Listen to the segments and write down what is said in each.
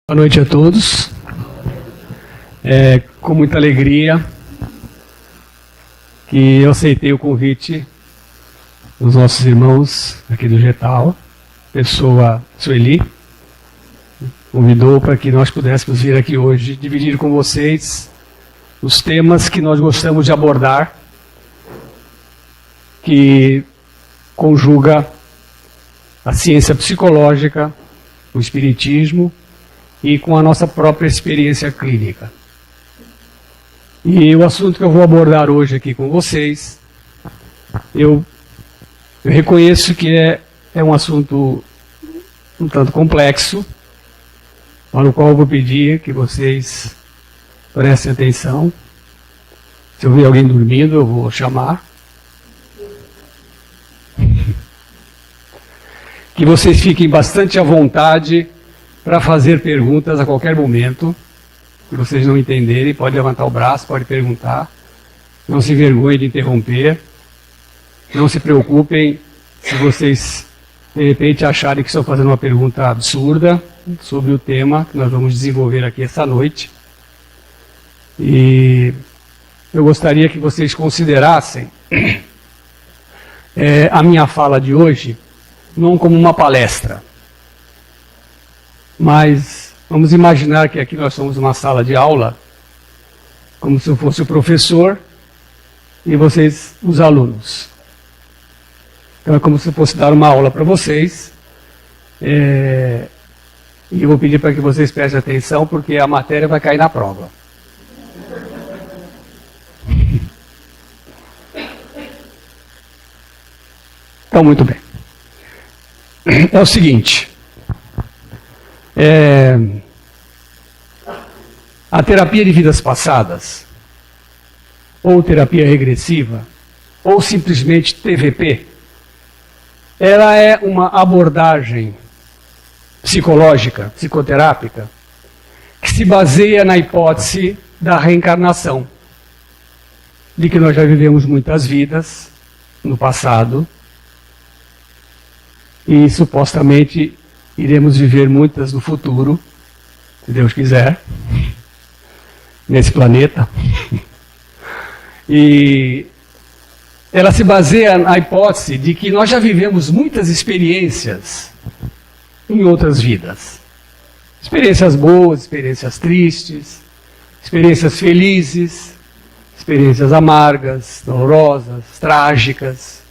Boa noite a todos. Com muita alegria que eu aceitei o convite dos nossos irmãos aqui do Getal, pessoa Sueli, convidou para que nós pudéssemos vir aqui hoje dividir com vocês os temas que nós gostamos de abordar, que conjuga a ciência psicológica, o espiritismo e com a nossa própria experiência clínica. E o assunto que eu vou abordar hoje aqui com vocês, eu reconheço que é um assunto um tanto complexo, para o qual eu vou pedir que vocês prestem atenção. Se eu ver alguém dormindo, eu vou chamar. Que vocês fiquem bastante à vontade para fazer perguntas a qualquer momento. Se vocês não entenderem, pode levantar o braço, pode perguntar. Não se envergonhem de interromper. Não se preocupem se vocês, de repente, acharem que estou fazendo uma pergunta absurda sobre o tema que nós vamos desenvolver aqui essa noite. E eu gostaria que vocês considerassem a minha fala de hoje não como uma palestra, mas vamos imaginar que aqui nós somos uma sala de aula, como se eu fosse o professor e vocês os alunos. Então é como se eu fosse dar uma aula para vocês, e eu vou pedir para que vocês prestem atenção, porque a matéria vai cair na prova. Então, muito bem. É o seguinte, a terapia de vidas passadas, ou terapia regressiva, ou simplesmente TVP, ela é uma abordagem psicológica, psicoterápica, que se baseia na hipótese da reencarnação, de que nós já vivemos muitas vidas no passado, e supostamente iremos viver muitas no futuro, se Deus quiser, nesse planeta. E ela se baseia na hipótese de que nós já vivemos muitas experiências em outras vidas. Experiências boas, experiências tristes, experiências felizes, experiências amargas, dolorosas, trágicas.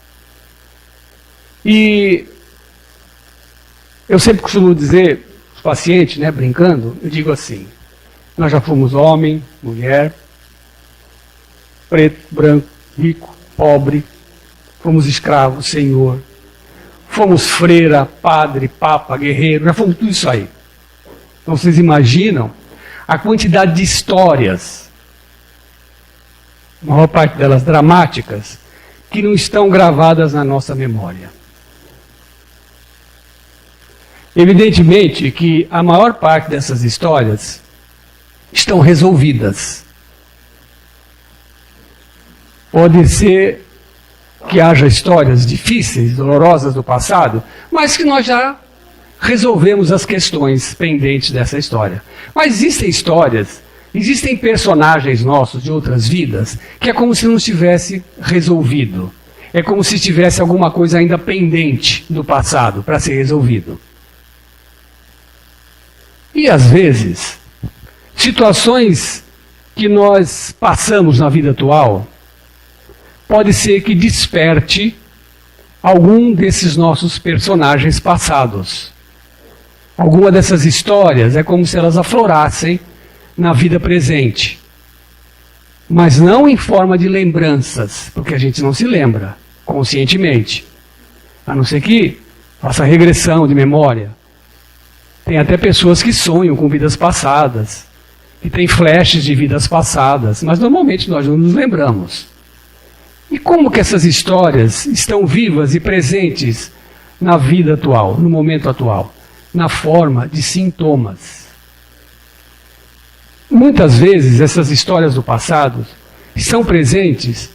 E eu sempre costumo dizer, os pacientes, brincando, eu digo assim, nós já fomos homem, mulher, preto, branco, rico, pobre, fomos escravos, senhor, fomos freira, padre, papa, guerreiro, já fomos tudo isso aí. Então vocês imaginam a quantidade de histórias, a maior parte delas dramáticas, que não estão gravadas na nossa memória. Evidentemente que a maior parte dessas histórias estão resolvidas. Pode ser que haja histórias difíceis, dolorosas do passado, mas que nós já resolvemos as questões pendentes dessa história. Mas existem histórias, existem personagens nossos de outras vidas, que é como se não tivesse resolvido. É como se tivesse alguma coisa ainda pendente do passado para ser resolvido. E às vezes, situações que nós passamos na vida atual, pode ser que desperte algum desses nossos personagens passados. Alguma dessas histórias é como se elas aflorassem na vida presente. Mas não em forma de lembranças, porque a gente não se lembra conscientemente. A não ser que faça regressão de memória. Tem até pessoas que sonham com vidas passadas, que têm flashes de vidas passadas, mas normalmente nós não nos lembramos. E como que essas histórias estão vivas e presentes na vida atual, no momento atual? Na forma de sintomas. Muitas vezes essas histórias do passado estão presentes,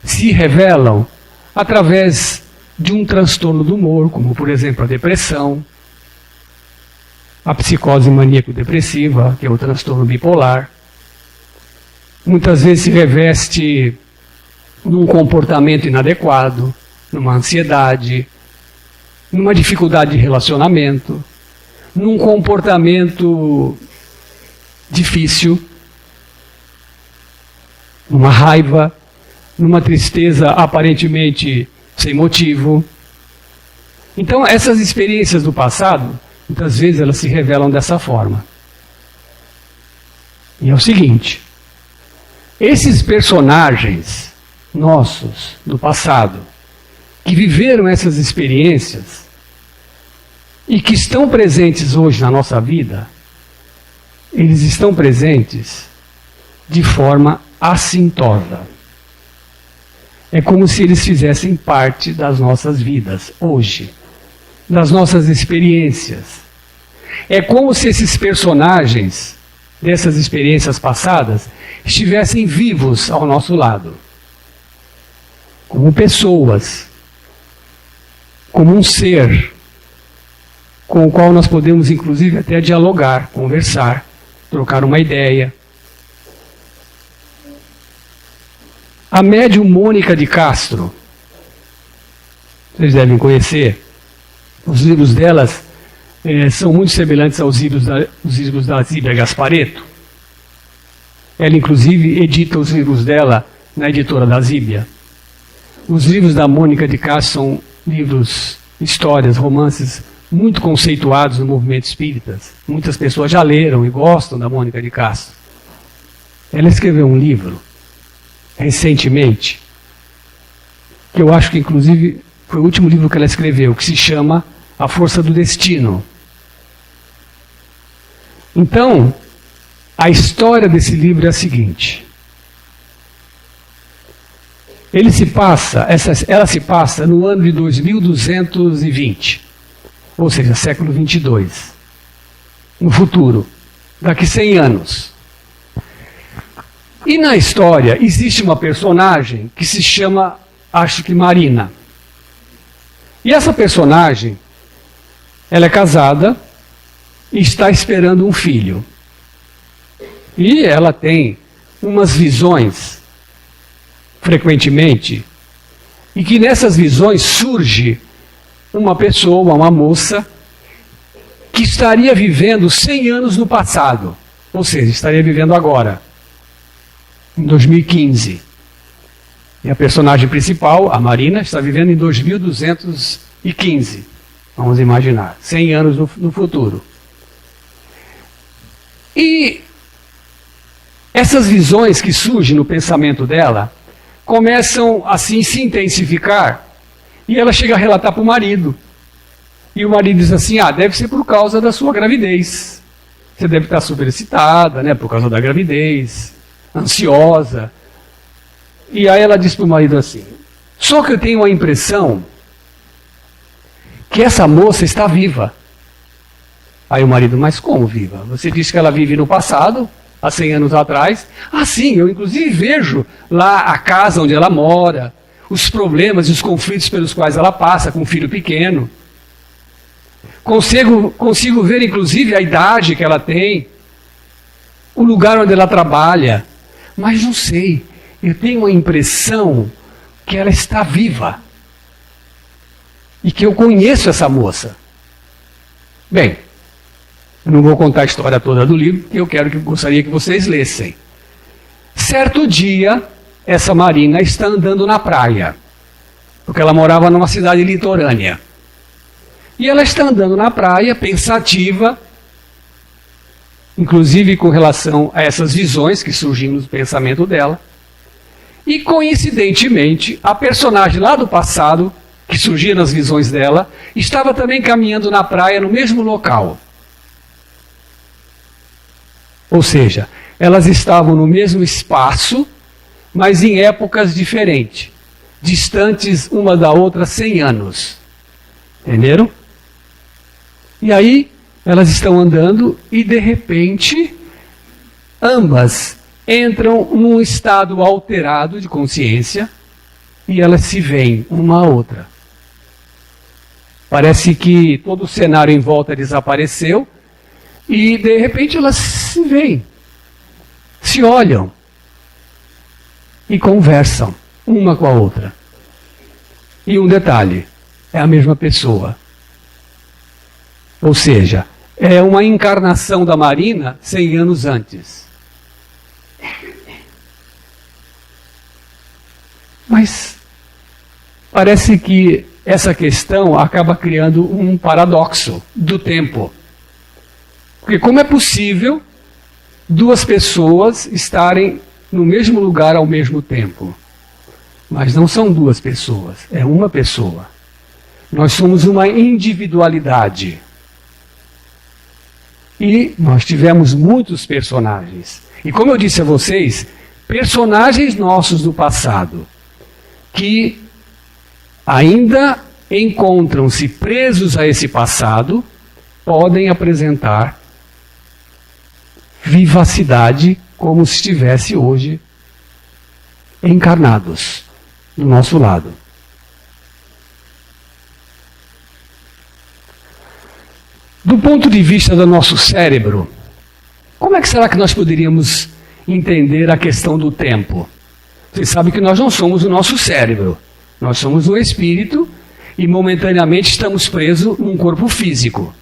se revelam através de um transtorno do humor, como por exemplo a depressão, a psicose maníaco-depressiva, que é o transtorno bipolar. Muitas vezes se reveste num comportamento inadequado, numa ansiedade, numa dificuldade de relacionamento, num comportamento difícil, numa raiva, numa tristeza aparentemente sem motivo. Então, essas experiências do passado, muitas vezes elas se revelam dessa forma. E é o seguinte: esses personagens nossos do passado, que viveram essas experiências e que estão presentes hoje na nossa vida, eles estão presentes de forma assintosa. É como se eles fizessem parte das nossas vidas hoje, das nossas experiências. É como se esses personagens dessas experiências passadas estivessem vivos ao nosso lado, como pessoas, como um ser com o qual nós podemos inclusive até dialogar, conversar, trocar uma ideia. A médium Mônica de Castro, vocês devem conhecer, os livros delas são muito semelhantes aos livros da Zíbia Gasparetto. Ela, inclusive, edita os livros dela na editora da Zíbia. Os livros da Mônica de Castro são livros, histórias, romances muito conceituados no movimento espírita. Muitas pessoas já leram e gostam da Mônica de Castro. Ela escreveu um livro, recentemente, que eu acho que, inclusive, foi o último livro que ela escreveu, que se chama A Força do Destino. Então, a história desse livro é a seguinte. Ela se passa no ano de 2220, ou seja, século 22, no futuro, daqui 100 anos. E na história existe uma personagem que se chama, acho que Marina. E essa personagem, ela é casada e está esperando um filho. E ela tem umas visões, frequentemente, e que nessas visões surge uma pessoa, uma moça, que estaria vivendo 100 anos no passado, ou seja, estaria vivendo agora, em 2015. E a personagem principal, a Marina, está vivendo em 2215, vamos imaginar, 100 anos no futuro. E essas visões que surgem no pensamento dela começam assim se intensificar, e ela chega a relatar para o marido. E o marido diz assim: deve ser por causa da sua gravidez. Você deve estar super excitada, né, por causa da gravidez, ansiosa. E aí ela diz para o marido assim: só que eu tenho a impressão que essa moça está viva. Aí o marido: mas como viva? Você disse que ela vive no passado, há 100 anos atrás. Sim, eu inclusive vejo lá a casa onde ela mora, os problemas e os conflitos pelos quais ela passa com um filho pequeno. Consigo ver inclusive a idade que ela tem, o lugar onde ela trabalha. Mas não sei, eu tenho a impressão que ela está viva. E que eu conheço essa moça. Bem, eu não vou contar a história toda do livro, porque eu gostaria que vocês lessem. Certo dia, essa Marina está andando na praia, porque ela morava numa cidade litorânea. E ela está andando na praia, pensativa, inclusive com relação a essas visões que surgiam no pensamento dela. E, coincidentemente, a personagem lá do passado, que surgia nas visões dela, estava também caminhando na praia no mesmo local. Ou seja, elas estavam no mesmo espaço, mas em épocas diferentes, distantes uma da outra 100 anos. Entenderam? E aí, elas estão andando e, de repente, ambas entram num estado alterado de consciência e elas se veem uma a outra. Parece que todo o cenário em volta desapareceu E de repente elas se veem, se olham e conversam uma com a outra. E um detalhe, é a mesma pessoa. Ou seja, é uma encarnação da Marina 100 anos antes. Mas parece que essa questão acaba criando um paradoxo do tempo. Porque como é possível duas pessoas estarem no mesmo lugar ao mesmo tempo? Mas não são duas pessoas, é uma pessoa. Nós somos uma individualidade. E nós tivemos muitos personagens. E como eu disse a vocês, personagens nossos do passado, que ainda encontram-se presos a esse passado, podem apresentar vivacidade como se estivesse hoje encarnados do nosso lado. Do ponto de vista do nosso cérebro, como é que será que nós poderíamos entender a questão do tempo? Vocês sabem que nós não somos o nosso cérebro. Nós somos um espírito e momentaneamente estamos presos num corpo físico.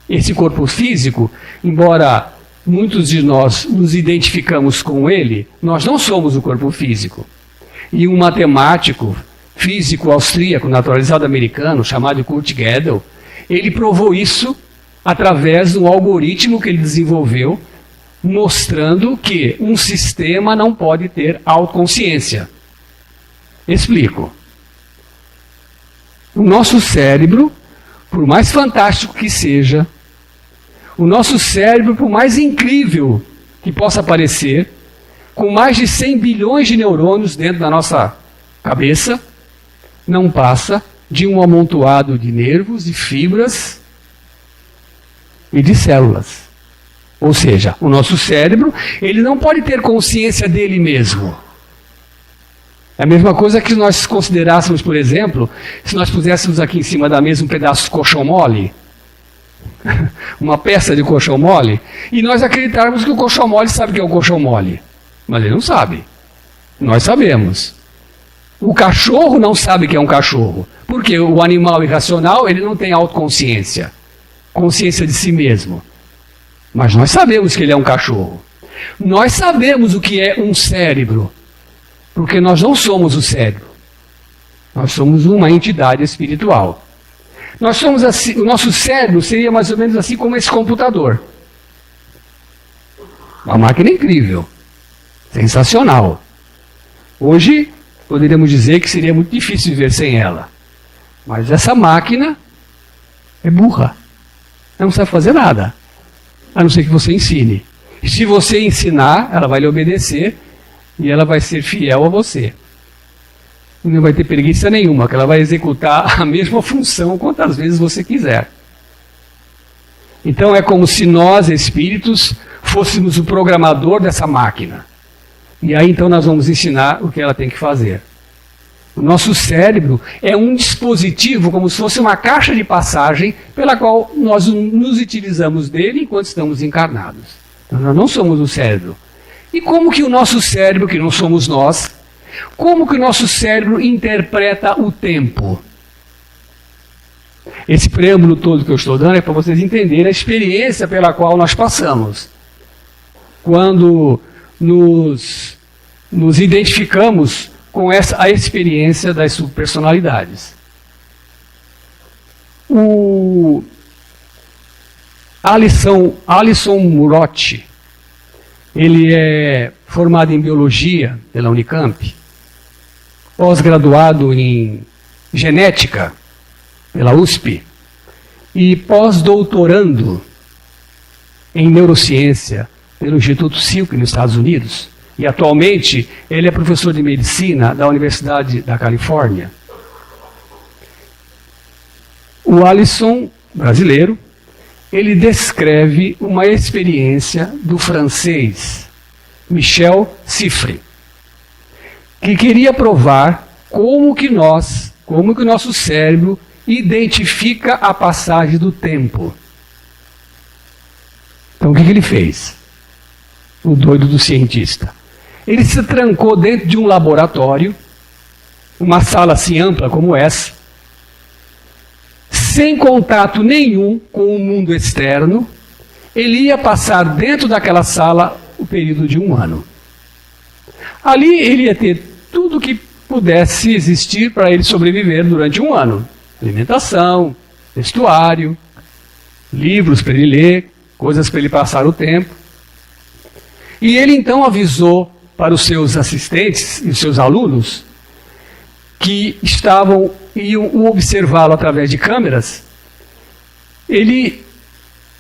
Esse corpo físico, embora muitos de nós nos identificamos com ele, nós não somos o corpo físico. E um matemático físico austríaco, naturalizado americano, chamado Kurt Gödel, ele provou isso através de um algoritmo que ele desenvolveu, mostrando que um sistema não pode ter autoconsciência. Explico. O nosso cérebro, por mais fantástico que seja, o nosso cérebro, por mais incrível que possa parecer, com mais de 100 bilhões de neurônios dentro da nossa cabeça, não passa de um amontoado de nervos, de fibras e de células. Ou seja, o nosso cérebro, ele não pode ter consciência dele mesmo. É a mesma coisa que nós considerássemos, por exemplo, se nós puséssemos aqui em cima da mesa um pedaço de colchão mole, uma peça de colchão mole, e nós acreditarmos que o colchão mole sabe o que é o colchão mole. Mas ele não sabe. Nós sabemos. O cachorro não sabe que é um cachorro. Porque o animal irracional, ele não tem autoconsciência. Consciência de si mesmo. Mas nós sabemos que ele é um cachorro. Nós sabemos o que é um cérebro. Porque nós não somos o cérebro. Nós somos uma entidade espiritual. Nós somos assim, o nosso cérebro seria mais ou menos assim como esse computador. Uma máquina incrível. Sensacional. Hoje, poderíamos dizer que seria muito difícil viver sem ela. Mas essa máquina é burra. Ela não sabe fazer nada. A não ser que você ensine. E se você ensinar, ela vai lhe obedecer e ela vai ser fiel a você. E não vai ter preguiça nenhuma, que ela vai executar a mesma função quantas vezes você quiser. Então é como se nós, espíritos, fôssemos o programador dessa máquina. E aí então nós vamos ensinar o que ela tem que fazer. O nosso cérebro é um dispositivo, como se fosse uma caixa de passagem, pela qual nós nos utilizamos dele enquanto estamos encarnados. Então, nós não somos o cérebro. E como que o nosso cérebro, que não somos nós, como que o nosso cérebro interpreta o tempo? Esse preâmbulo todo que eu estou dando é para vocês entenderem a experiência pela qual nós passamos. Quando nos identificamos com a experiência das subpersonalidades. O Alisson Murotti, ele é formado em Biologia pela Unicamp, pós-graduado em Genética pela USP e pós-doutorando em Neurociência pelo Instituto Silk nos Estados Unidos. E atualmente ele é professor de Medicina da Universidade da Califórnia. O Alisson, brasileiro, ele descreve uma experiência do francês Michel Siffre, que queria provar como que o nosso cérebro identifica a passagem do tempo. Então o que ele fez? O doido do cientista. Ele se trancou dentro de um laboratório, uma sala assim ampla como essa, sem contato nenhum com o mundo externo. Ele ia passar dentro daquela sala o período de 1 ano. Ali ele ia ter tudo que pudesse existir para ele sobreviver durante 1 ano. Alimentação, vestuário, livros para ele ler, coisas para ele passar o tempo. E ele então avisou para os seus assistentes e os seus alunos que iam observá-lo através de câmeras. Ele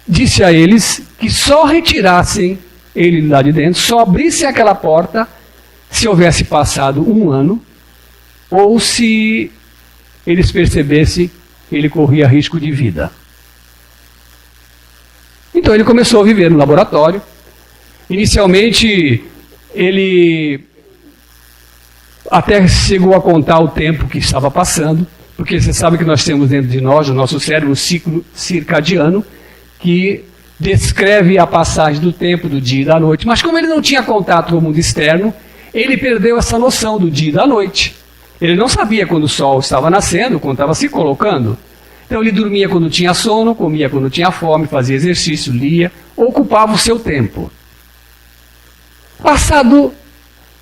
disse a eles que só retirassem ele lá de dentro, só abrissem aquela porta se houvesse passado 1 ano, ou se eles percebessem que ele corria risco de vida. Então ele começou a viver no laboratório. Inicialmente, ele até chegou a contar o tempo que estava passando, porque você sabe que nós temos dentro de nós, no nosso cérebro, um ciclo circadiano, que descreve a passagem do tempo, do dia e da noite. Mas como ele não tinha contato com o mundo externo, ele perdeu essa noção do dia e da noite. Ele não sabia quando o sol estava nascendo, quando estava se colocando. Então ele dormia quando tinha sono, comia quando tinha fome, fazia exercício, lia, ocupava o seu tempo. Passado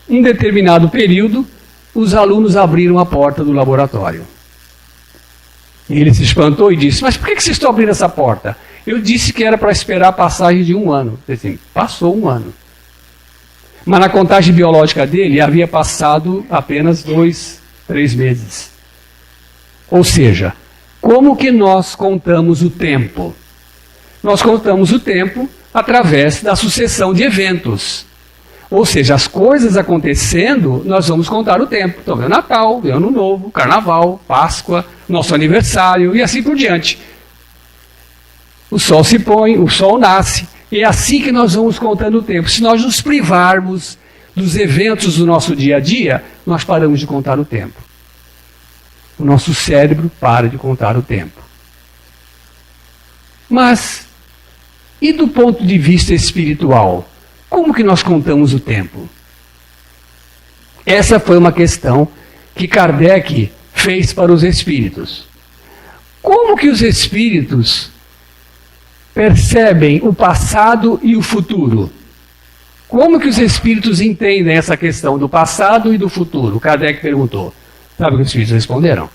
um determinado período, os alunos abriram a porta do laboratório. E ele se espantou e disse: mas por que vocês estão abrindo essa porta? Eu disse que era para esperar a passagem de 1 ano. Assim, passou 1 ano. Mas na contagem biológica dele havia passado apenas 2, 3 meses. Ou seja, como que nós contamos o tempo? Nós contamos o tempo através da sucessão de eventos. Ou seja, as coisas acontecendo, nós vamos contar o tempo. Então, vem o Natal, vem o Ano Novo, Carnaval, Páscoa, nosso aniversário e assim por diante. O sol se põe, o sol nasce. E é assim que nós vamos contando o tempo. Se nós nos privarmos dos eventos do nosso dia a dia, nós paramos de contar o tempo. O nosso cérebro para de contar o tempo. Mas, e do ponto de vista espiritual? Como que nós contamos o tempo? Essa foi uma questão que Kardec fez para os espíritos. Como que os espíritos percebem o passado e o futuro? Como que os espíritos entendem essa questão do passado e do futuro? Kardec perguntou. Sabe o que os espíritos responderam?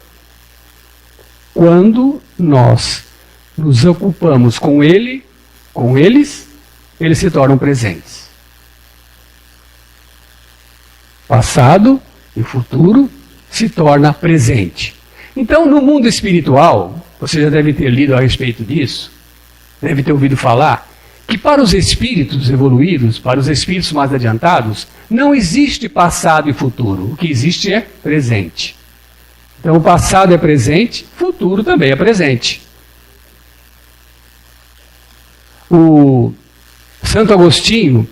Quando nós nos ocupamos com eles se tornam presentes. Passado e futuro se torna presente. Então, no mundo espiritual, você já deve ter lido a respeito disso, deve ter ouvido falar, que para os espíritos evoluídos, para os espíritos mais adiantados, não existe passado e futuro. O que existe é presente. Então, o passado é presente, futuro também é presente. O Santo Agostinho,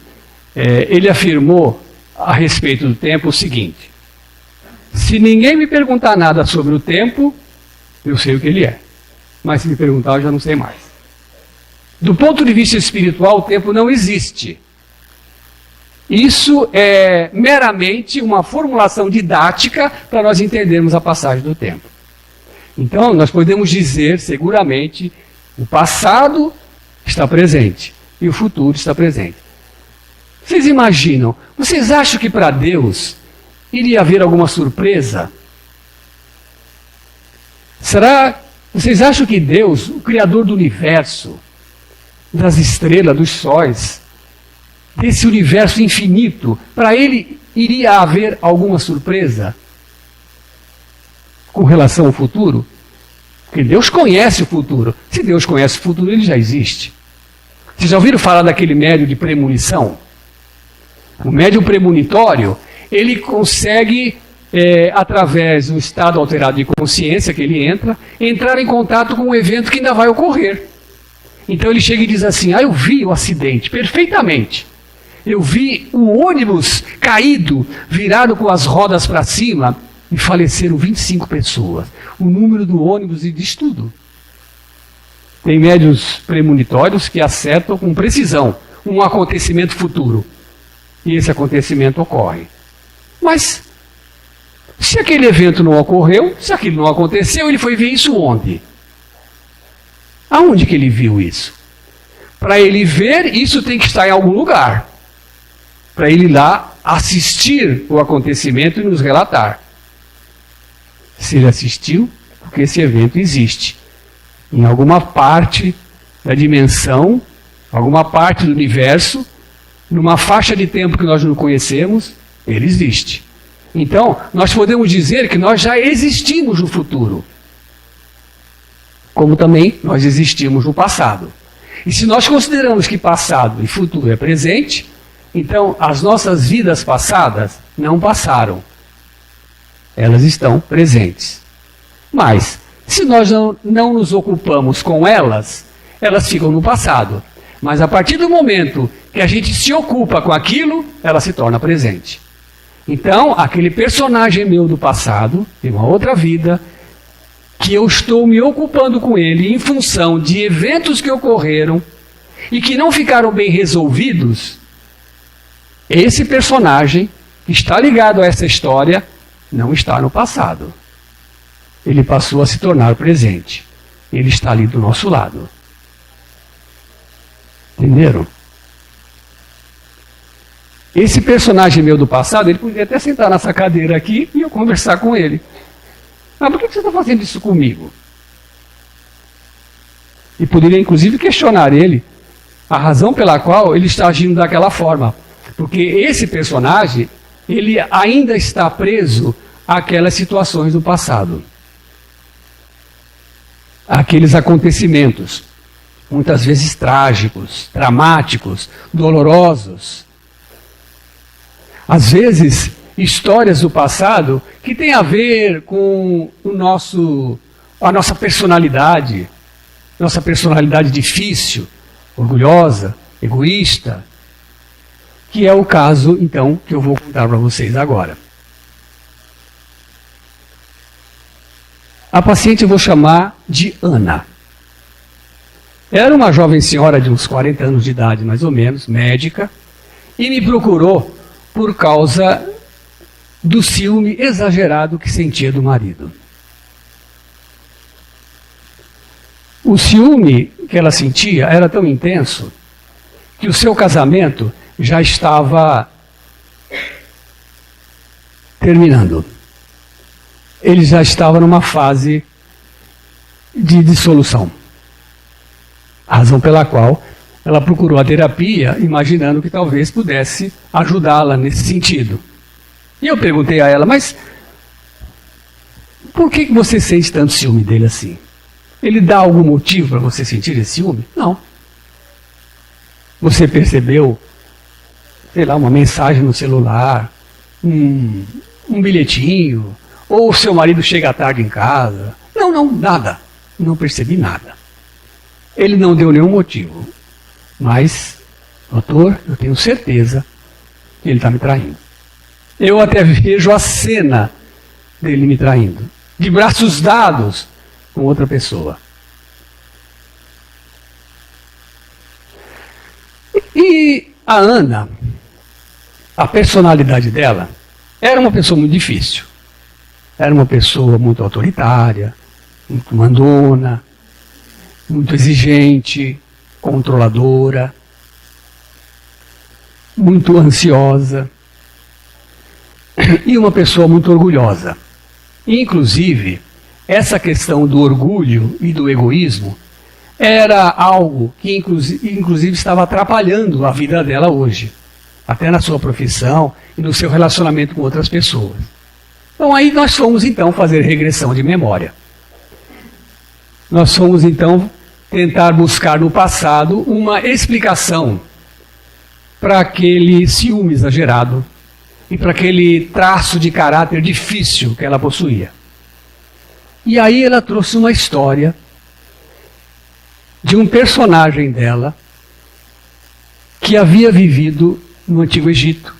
ele afirmou a respeito do tempo o seguinte: se ninguém me perguntar nada sobre o tempo, eu sei o que ele é. Mas se me perguntar, eu já não sei mais. Do ponto de vista espiritual, o tempo não existe. Isso é meramente uma formulação didática para nós entendermos a passagem do tempo. Então, nós podemos dizer seguramente: o passado está presente e o futuro está presente. Vocês imaginam, vocês acham que para Deus iria haver alguma surpresa? Vocês acham que Deus, o Criador do universo, das estrelas, dos sóis, desse universo infinito, para ele iria haver alguma surpresa com relação ao futuro? Porque Deus conhece o futuro. Se Deus conhece o futuro, ele já existe. Vocês já ouviram falar daquele médium de premonição? O médium premonitório, ele consegue, através do estado alterado de consciência que ele entra, entrar em contato com um evento que ainda vai ocorrer. Então ele chega e diz assim: eu vi o acidente perfeitamente. Eu vi o ônibus caído, virado com as rodas para cima, e faleceram 25 pessoas. O número do ônibus e diz tudo. Tem médiuns premonitórios que acertam com precisão um acontecimento futuro. E esse acontecimento ocorre. Mas, se aquele evento não ocorreu, se aquilo não aconteceu, ele foi ver isso onde? Aonde que ele viu isso? Para ele ver, isso tem que estar em algum lugar. Para ele ir lá assistir o acontecimento e nos relatar. Se ele assistiu, porque esse evento existe. Em alguma parte da dimensão, alguma parte do universo, numa faixa de tempo que nós não conhecemos, ele existe. Então, nós podemos dizer que nós já existimos no futuro. Como também nós existimos no passado. E se nós consideramos que passado e futuro é presente, então as nossas vidas passadas não passaram. Elas estão presentes. Mas, se nós não nos ocupamos com elas, elas ficam no passado. Mas a partir do momento que a gente se ocupa com aquilo, ela se torna presente. Então, aquele personagem meu do passado, de uma outra vida, que eu estou me ocupando com ele em função de eventos que ocorreram e que não ficaram bem resolvidos, esse personagem que está ligado a essa história não está no passado. Ele passou a se tornar presente. Ele está ali do nosso lado. Entenderam? Esse personagem meu do passado, ele poderia até sentar nessa cadeira aqui e eu conversar com ele. Mas por que você está fazendo isso comigo? E poderia inclusive questionar ele a razão pela qual ele está agindo daquela forma. Porque esse personagem, ele ainda está preso àquelas situações do passado. Àqueles acontecimentos, muitas vezes trágicos, dramáticos, dolorosos. Às vezes, histórias do passado que têm a ver com a nossa personalidade difícil, orgulhosa, egoísta, que é o caso, então, que eu vou contar para vocês agora. A paciente eu vou chamar de Ana. Era uma jovem senhora de uns 40 anos de idade, mais ou menos, médica, e me procurou por causa do ciúme exagerado que sentia do marido. O ciúme que ela sentia era tão intenso que o seu casamento já estava terminando. Ele já estava numa fase de dissolução. A razão pela qual ela procurou a terapia, imaginando que talvez pudesse ajudá-la nesse sentido. E eu perguntei a ela, mas por que você sente tanto ciúme dele assim? Ele dá algum motivo para você sentir esse ciúme? Não. Você percebeu, sei lá, uma mensagem no celular, um bilhetinho, ou o seu marido chega tarde em casa? Não, nada. Não percebi nada. Ele não deu nenhum motivo. Mas, doutor, eu tenho certeza que ele está me traindo. Eu até vejo a cena dele me traindo, de braços dados com outra pessoa. E a Ana, a personalidade dela, era uma pessoa muito difícil. Era uma pessoa muito autoritária, muito mandona, muito exigente, controladora, muito ansiosa e uma pessoa muito orgulhosa. Inclusive, essa questão do orgulho e do egoísmo era algo que inclusive estava atrapalhando a vida dela hoje, até na sua profissão e no seu relacionamento com outras pessoas. Então aí nós fomos então fazer regressão de memória. Nós fomos então tentar buscar no passado uma explicação para aquele ciúme exagerado e para aquele traço de caráter difícil que ela possuía. E aí ela trouxe uma história de um personagem dela que havia vivido no Antigo Egito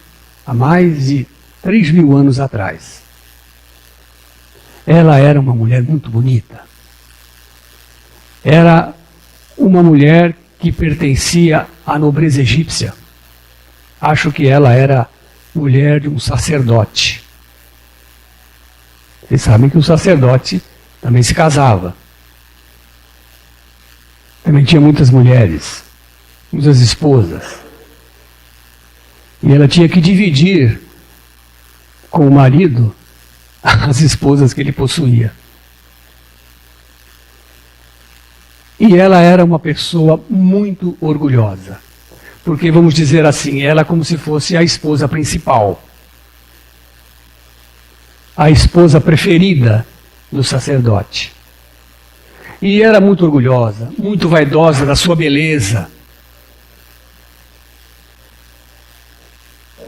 há mais de 3.000 anos atrás. Ela era uma mulher muito bonita. Era uma mulher que pertencia à nobreza egípcia. Acho que ela era mulher de um sacerdote. Vocês sabem que o sacerdote também se casava. Também tinha muitas mulheres, muitas esposas. E ela tinha que dividir com o marido as esposas que ele possuía. E ela era uma pessoa muito orgulhosa. Porque, vamos dizer assim, ela é como se fosse a esposa principal. A esposa preferida do sacerdote. E era muito orgulhosa, muito vaidosa da sua beleza.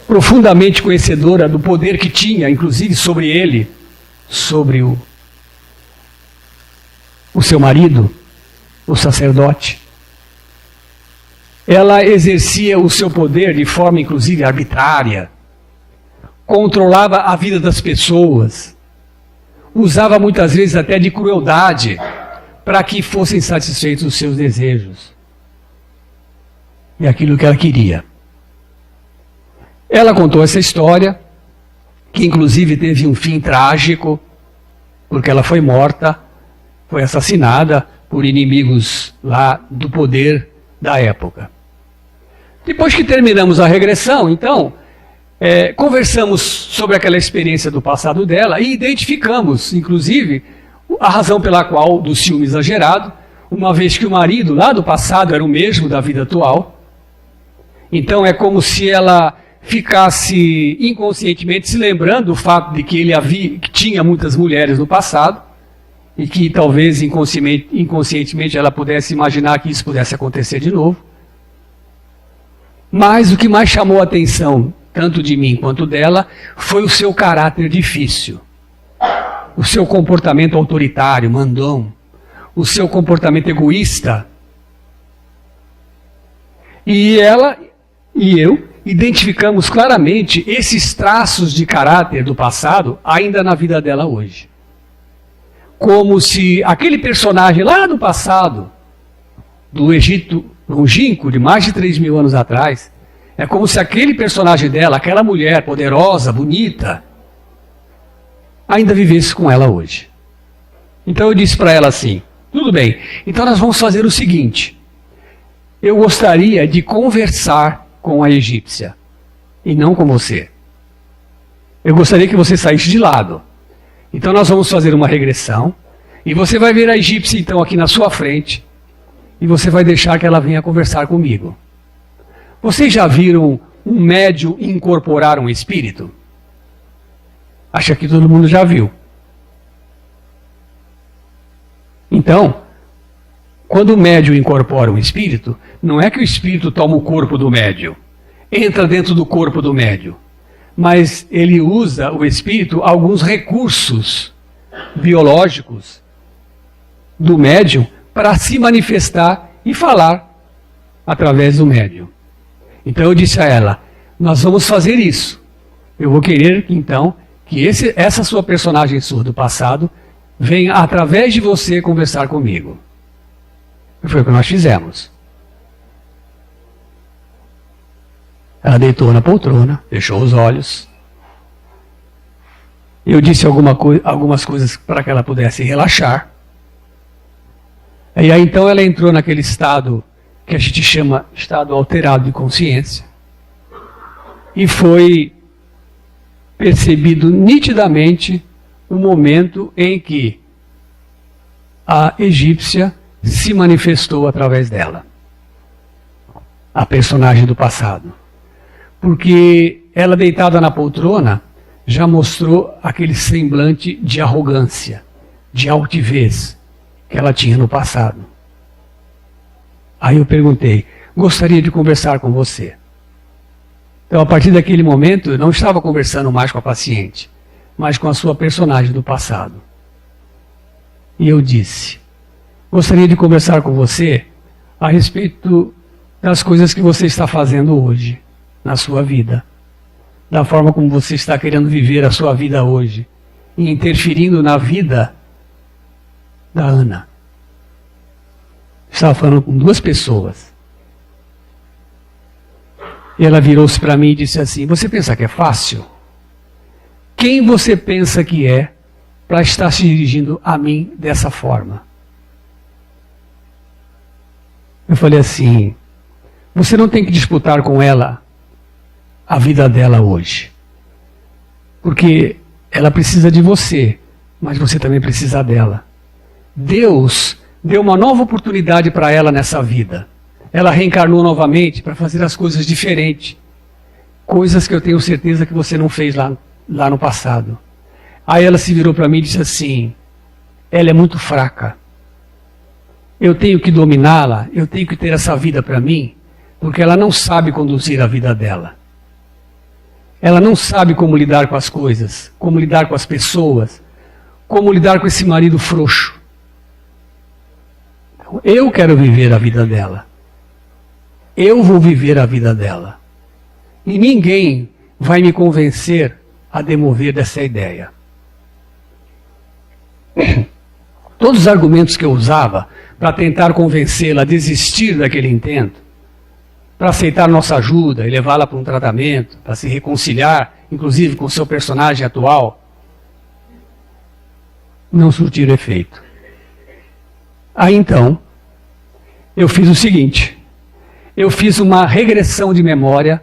Profundamente conhecedora do poder que tinha, inclusive sobre ele, sobre o seu marido, o sacerdote. Ela exercia o seu poder de forma, inclusive, arbitrária. Controlava a vida das pessoas. Usava muitas vezes até de crueldade para que fossem satisfeitos os seus desejos. E aquilo que ela queria. Ela contou essa história, que inclusive teve um fim trágico, porque ela foi morta, foi assassinada por inimigos lá do poder da época. Depois que terminamos a regressão, então, conversamos sobre aquela experiência do passado dela e identificamos, inclusive, a razão pela qual do ciúme exagerado, uma vez que o marido lá do passado era o mesmo da vida atual. Então é como se ela ficasse inconscientemente se lembrando do fato de que que tinha muitas mulheres no passado e que talvez inconscientemente ela pudesse imaginar que isso pudesse acontecer de novo. Mas o que mais chamou a atenção, tanto de mim quanto dela, foi o seu caráter difícil, o seu comportamento autoritário, mandão, o seu comportamento egoísta. E ela e eu identificamos claramente esses traços de caráter do passado ainda na vida dela hoje. Como se aquele personagem lá do passado, do Egito longínquo, de mais de 3.000 anos atrás, é como se aquele personagem dela, aquela mulher poderosa, bonita, ainda vivesse com ela hoje. Então eu disse para ela assim, tudo bem, então nós vamos fazer o seguinte, eu gostaria de conversar com a egípcia, e não com você. Eu gostaria que você saísse de lado. Então nós vamos fazer uma regressão, e você vai ver a egípcia então aqui na sua frente, e você vai deixar que ela venha conversar comigo. Vocês já viram um médium incorporar um espírito? Acho que todo mundo já viu. Então, quando o médium incorpora um espírito, não é que o espírito toma o corpo do médium, entra dentro do corpo do médium, mas ele usa, o espírito, alguns recursos biológicos do médium para se manifestar e falar através do médium. Então eu disse a ela, nós vamos fazer isso. Eu vou querer, então, que essa sua personagem sua do passado venha, através de você, conversar comigo. E foi o que nós fizemos. Ela deitou na poltrona, fechou os olhos. Eu disse algumas coisas para que ela pudesse relaxar. E aí então ela entrou naquele estado que a gente chama estado alterado de consciência. E foi percebido nitidamente o momento em que a egípcia se manifestou através dela. A personagem do passado. Porque ela deitada na poltrona já mostrou aquele semblante de arrogância, de altivez que ela tinha no passado. Aí eu perguntei, gostaria de conversar com você. Então, a partir daquele momento, eu não estava conversando mais com a paciente, mas com a sua personagem do passado. E eu disse, gostaria de conversar com você a respeito das coisas que você está fazendo hoje na sua vida, da forma como você está querendo viver a sua vida hoje e interferindo na vida da Ana. Estava falando com duas pessoas. E ela virou-se para mim e disse assim: você pensa que é fácil? Quem você pensa que é para estar se dirigindo a mim dessa forma? Eu falei assim: você não tem que disputar com ela a vida dela hoje. Porque ela precisa de você, mas você também precisa dela. Deus deu uma nova oportunidade para ela nessa vida. Ela reencarnou novamente para fazer as coisas diferentes. Coisas que eu tenho certeza que você não fez lá no passado. Aí ela se virou para mim e disse assim: ela é muito fraca. Eu tenho que dominá-la, eu tenho que ter essa vida para mim, porque ela não sabe conduzir a vida dela. Ela não sabe como lidar com as coisas, como lidar com as pessoas, como lidar com esse marido frouxo. Eu quero viver a vida dela. Eu vou viver a vida dela. E ninguém vai me convencer a demover dessa ideia. Todos os argumentos que eu usava para tentar convencê-la a desistir daquele intento, para aceitar nossa ajuda e levá-la para um tratamento, para se reconciliar, inclusive com o seu personagem atual, não surtiram efeito. Aí então, eu fiz o seguinte: eu fiz uma regressão de memória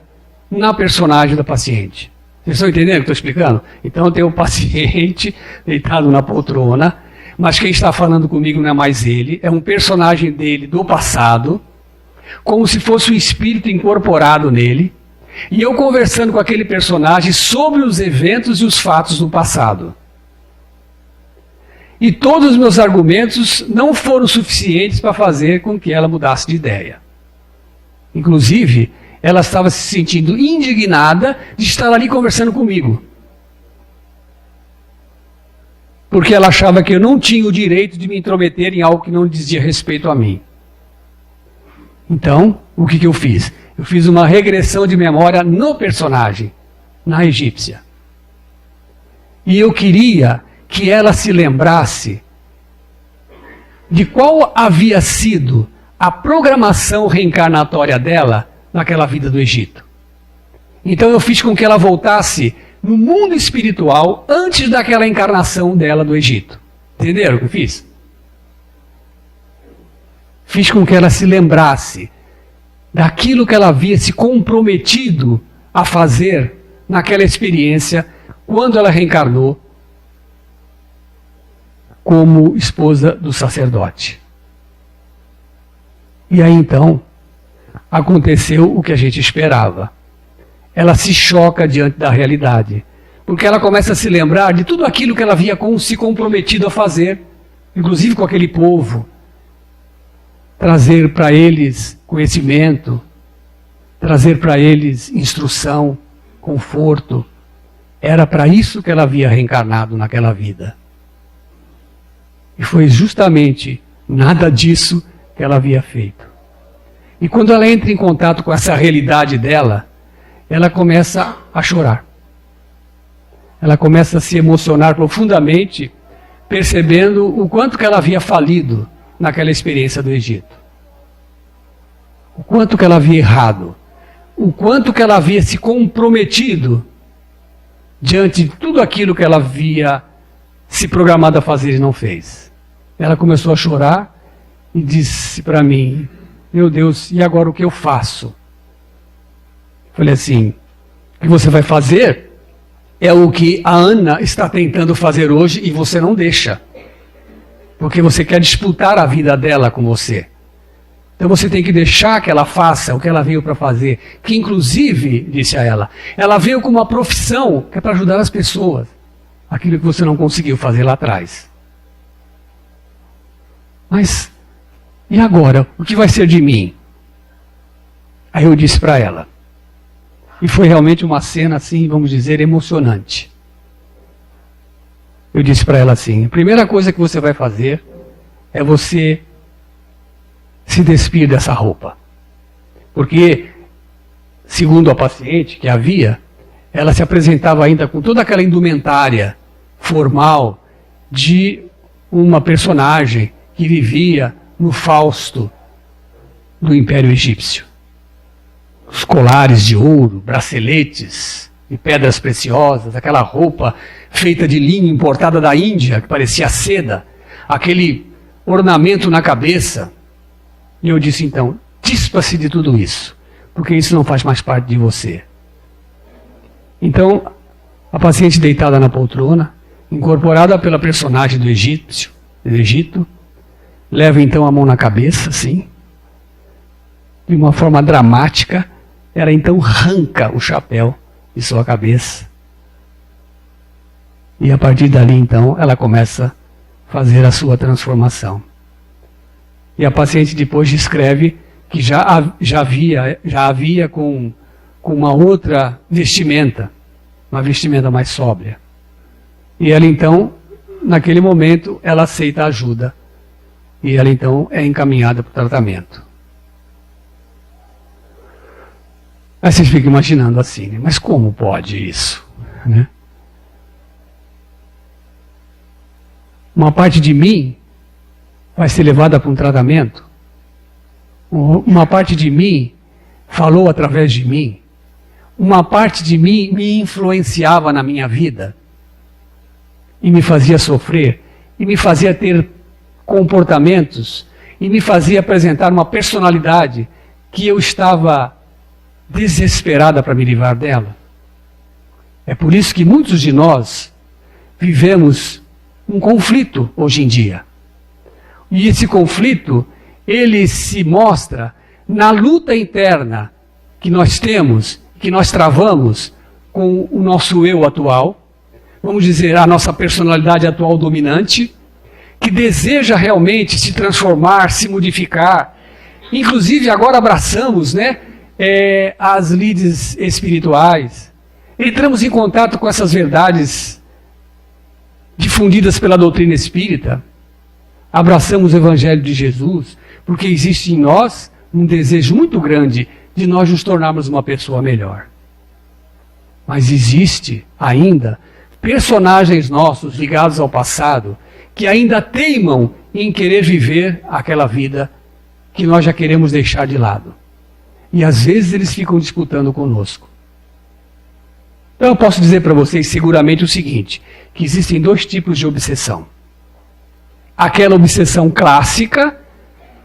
na personagem da paciente. Vocês estão entendendo o que eu estou explicando? Então eu tenho o paciente deitado na poltrona, mas quem está falando comigo não é mais ele, é um personagem dele do passado, como se fosse um espírito incorporado nele, e eu conversando com aquele personagem sobre os eventos e os fatos do passado. E todos os meus argumentos não foram suficientes para fazer com que ela mudasse de ideia. Inclusive, ela estava se sentindo indignada de estar ali conversando comigo. Porque ela achava que eu não tinha o direito de me intrometer em algo que não dizia respeito a mim. Então, o que eu fiz? Eu fiz uma regressão de memória no personagem, na egípcia. E eu queria que ela se lembrasse de qual havia sido a programação reencarnatória dela naquela vida do Egito. Então eu fiz com que ela voltasse no mundo espiritual antes daquela encarnação dela do Egito. Entenderam o que eu fiz? Fiz com que ela se lembrasse daquilo que ela havia se comprometido a fazer naquela experiência quando ela reencarnou como esposa do sacerdote. E aí então aconteceu o que a gente esperava. Ela se choca diante da realidade, porque ela começa a se lembrar de tudo aquilo que ela havia se comprometido a fazer, inclusive com aquele povo. Trazer para eles conhecimento, trazer para eles instrução, conforto. Era para isso que ela havia reencarnado naquela vida. E foi justamente nada disso que ela havia feito. E quando ela entra em contato com essa realidade dela, ela começa a chorar. Ela começa a se emocionar profundamente, percebendo o quanto que ela havia falido naquela experiência do Egito. O quanto que ela havia errado. O quanto que ela havia se comprometido diante de tudo aquilo que ela havia se programado a fazer e não fez. Ela começou a chorar e disse para mim: meu Deus, e agora o que eu faço? Falei assim: o que você vai fazer é o que a Ana está tentando fazer hoje e você não deixa. Porque você quer disputar a vida dela com você. Então você tem que deixar que ela faça o que ela veio para fazer. Que inclusive, disse a ela veio com uma profissão que é para ajudar as pessoas. Aquilo que você não conseguiu fazer lá atrás. Mas, e agora? O que vai ser de mim? Aí eu disse para ela. E foi realmente uma cena assim, vamos dizer, emocionante. Eu disse para ela assim: a primeira coisa que você vai fazer é você se despir dessa roupa. Porque, segundo a paciente que havia, ela se apresentava ainda com toda aquela indumentária formal de uma personagem que vivia no Fausto do Império Egípcio. Os colares de ouro, braceletes e pedras preciosas, aquela roupa feita de linho importada da Índia, que parecia seda, aquele ornamento na cabeça. E eu disse então, dispa-se de tudo isso, porque isso não faz mais parte de você. Então, a paciente deitada na poltrona, incorporada pela personagem do Egito, leva então a mão na cabeça, assim, de uma forma dramática, ela então arranca o chapéu de sua cabeça. E a partir dali então, ela começa a fazer a sua transformação. E a paciente depois descreve que já havia com uma outra vestimenta, uma vestimenta mais sóbria. E ela então, naquele momento, ela aceita a ajuda. E ela então é encaminhada para o tratamento. Aí vocês ficam imaginando assim, né? Mas como pode isso? Né? Uma parte de mim vai ser levada para um tratamento? Uma parte de mim falou através de mim? Uma parte de mim me influenciava na minha vida? E me fazia sofrer? E me fazia ter comportamentos? E me fazia apresentar uma personalidade que eu estava desesperada para me livrar dela? É por isso que muitos de nós vivemos um conflito hoje em dia. E esse conflito, ele se mostra na luta interna que nós temos, que nós travamos com o nosso eu atual, vamos dizer, a nossa personalidade atual dominante, que deseja realmente se transformar, se modificar. Inclusive agora abraçamos, né, as lides espirituais, entramos em contato com essas verdades difundidas pela doutrina espírita, abraçamos o Evangelho de Jesus, porque existe em nós um desejo muito grande de nós nos tornarmos uma pessoa melhor. Mas existe ainda personagens nossos ligados ao passado que ainda teimam em querer viver aquela vida que nós já queremos deixar de lado. E às vezes eles ficam disputando conosco. Então eu posso dizer para vocês seguramente o seguinte, que existem dois tipos de obsessão. Aquela obsessão clássica,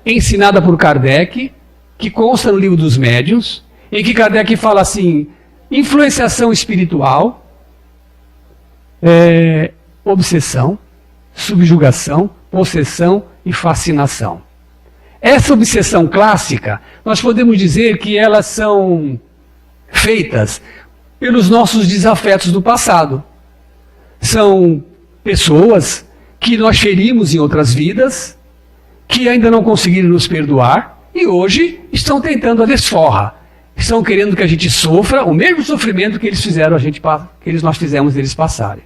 ensinada por Kardec, que consta no Livro dos Médiuns, em que Kardec fala assim, influenciação espiritual, obsessão, subjugação, possessão e fascinação. Essa obsessão clássica, nós podemos dizer que elas são feitas pelos nossos desafetos do passado. São pessoas que nós ferimos em outras vidas, que ainda não conseguiram nos perdoar e hoje estão tentando a desforra. Estão querendo que a gente sofra o mesmo sofrimento que eles fizeram nós fizemos eles passarem.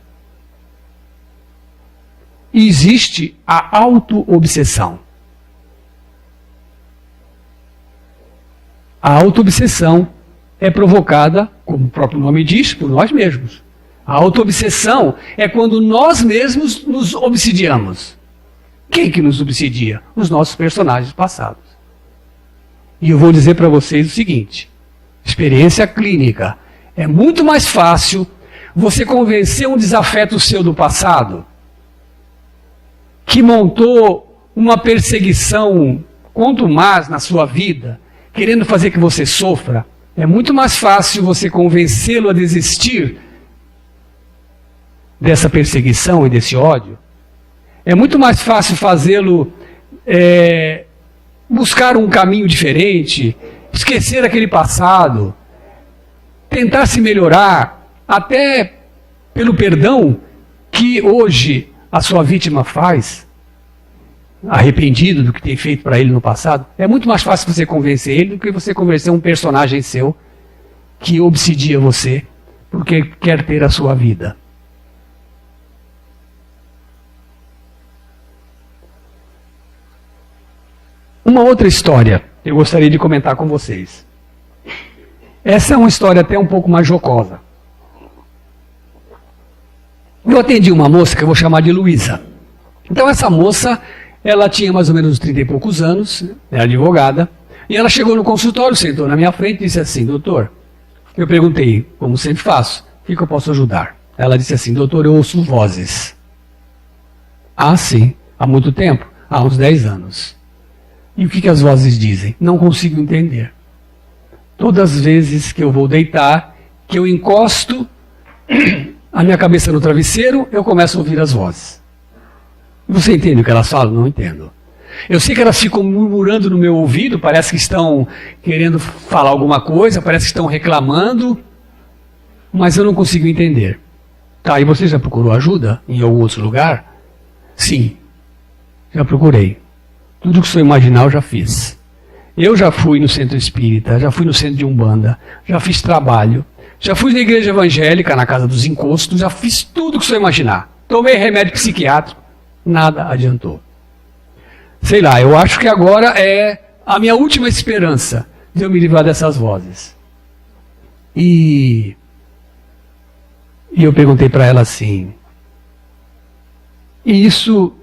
E existe a auto-obsessão. A auto-obsessão é provocada, como o próprio nome diz, por nós mesmos. A auto-obsessão é quando nós mesmos nos obsidiamos. Quem que nos obsidia? Os nossos personagens passados. E eu vou dizer para vocês o seguinte, experiência clínica, é muito mais fácil você convencer um desafeto seu do passado, que montou uma perseguição contumaz na sua vida, querendo fazer que você sofra, é muito mais fácil você convencê-lo a desistir dessa perseguição e desse ódio. É muito mais fácil fazê-lo buscar um caminho diferente, esquecer aquele passado, tentar se melhorar, até pelo perdão que hoje a sua vítima faz, arrependido do que tem feito para ele no passado. É muito mais fácil você convencer ele do que você convencer um personagem seu que obsidia você porque quer ter a sua vida. Uma outra história eu gostaria de comentar com vocês. Essa é uma história até um pouco mais jocosa. Eu atendi uma moça que eu vou chamar de Luísa. Então essa moça, ela tinha mais ou menos uns 30 e poucos anos, era advogada, E ela chegou no consultório, sentou na minha frente e disse assim: doutor, eu perguntei, como sempre faço, o que eu posso ajudar? Ela disse assim: doutor, eu ouço vozes. Ah, sim. Há muito tempo? Há uns 10 anos. E o que as vozes dizem? Não consigo entender. Todas as vezes que eu vou deitar, que eu encosto a minha cabeça no travesseiro, eu começo a ouvir as vozes. Você entende o que elas falam? Não entendo. Eu sei que elas ficam murmurando no meu ouvido, parece que estão querendo falar alguma coisa, parece que estão reclamando, mas eu não consigo entender. Tá, e você já procurou ajuda em algum outro lugar? Sim, já procurei. Tudo que você imaginar eu já fiz. Eu já fui no centro espírita, já fui no centro de Umbanda, já fiz trabalho, já fui na igreja evangélica, na casa dos encostos, já fiz tudo que você imaginar. Tomei remédio psiquiátrico, nada adiantou. Sei lá, eu acho que agora é a minha última esperança de eu me livrar dessas vozes. E eu perguntei para ela assim: e isso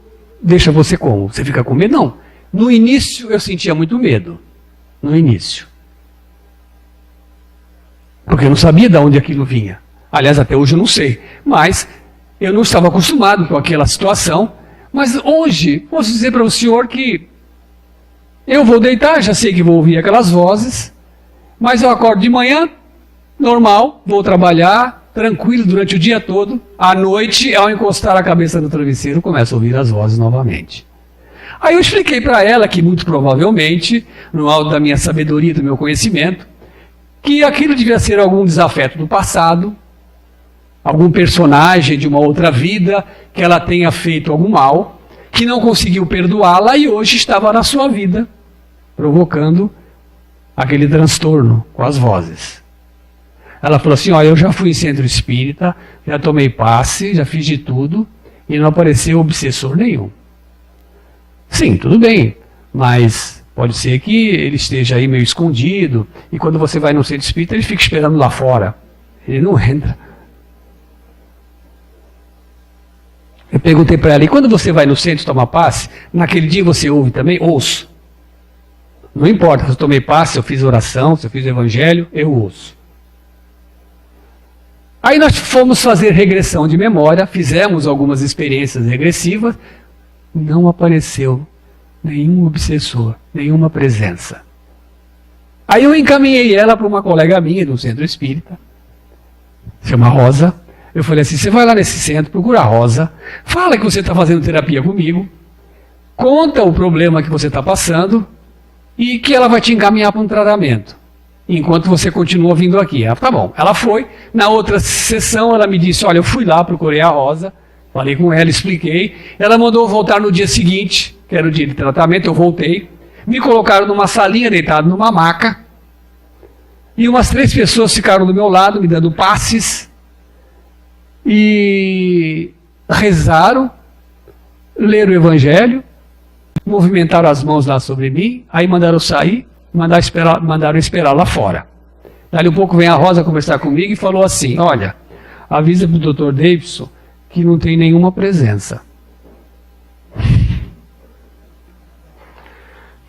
deixa você como? Você fica com medo? Não. No início eu sentia muito medo. No início. Porque eu não sabia de onde aquilo vinha. Aliás, até hoje eu não sei. Mas eu não estava acostumado com aquela situação. Mas hoje, posso dizer para o senhor que eu vou deitar, já sei que vou ouvir aquelas vozes, mas eu acordo de manhã, normal, vou trabalhar, tranquilo durante o dia todo. À noite, ao encostar a cabeça no travesseiro, começo a ouvir as vozes novamente. Aí eu expliquei para ela que, muito provavelmente, no alto da minha sabedoria, do meu conhecimento, que aquilo devia ser algum desafeto do passado, algum personagem de uma outra vida, que ela tenha feito algum mal, que não conseguiu perdoá-la e hoje estava na sua vida, provocando aquele transtorno com as vozes. Ela falou assim: olha, eu já fui em centro espírita, já tomei passe, já fiz de tudo, e não apareceu obsessor nenhum. Sim, tudo bem, mas pode ser que ele esteja aí meio escondido, e quando você vai no centro espírita, ele fica esperando lá fora. Ele não entra. Eu perguntei para ela: e quando você vai no centro tomar passe, naquele dia você ouve também? Ouço. Não importa se eu tomei passe, se eu fiz oração, se eu fiz evangelho, eu ouço. Aí nós fomos fazer regressão de memória, fizemos algumas experiências regressivas, não apareceu nenhum obsessor, nenhuma presença. Aí eu encaminhei ela para uma colega minha do centro espírita, chama Rosa. Eu falei assim: você vai lá nesse centro, procura a Rosa, fala que você está fazendo terapia comigo, conta o problema que você está passando e que ela vai te encaminhar para um tratamento, enquanto você continua vindo aqui. Ela, tá bom. Ela foi. Na outra sessão ela me disse: olha, eu fui lá, procurei a Rosa, falei com ela, expliquei. Ela mandou voltar no dia seguinte, que era o dia de tratamento. Eu voltei, me colocaram numa salinha, deitado numa maca, e umas 3 pessoas ficaram do meu lado, me dando passes, e rezaram, leram o evangelho, movimentaram as mãos lá sobre mim, aí mandaram sair, mandaram esperar lá fora. Dali um pouco vem a Rosa conversar comigo e falou assim: olha, avisa para o Dr. Davidson que não tem nenhuma presença.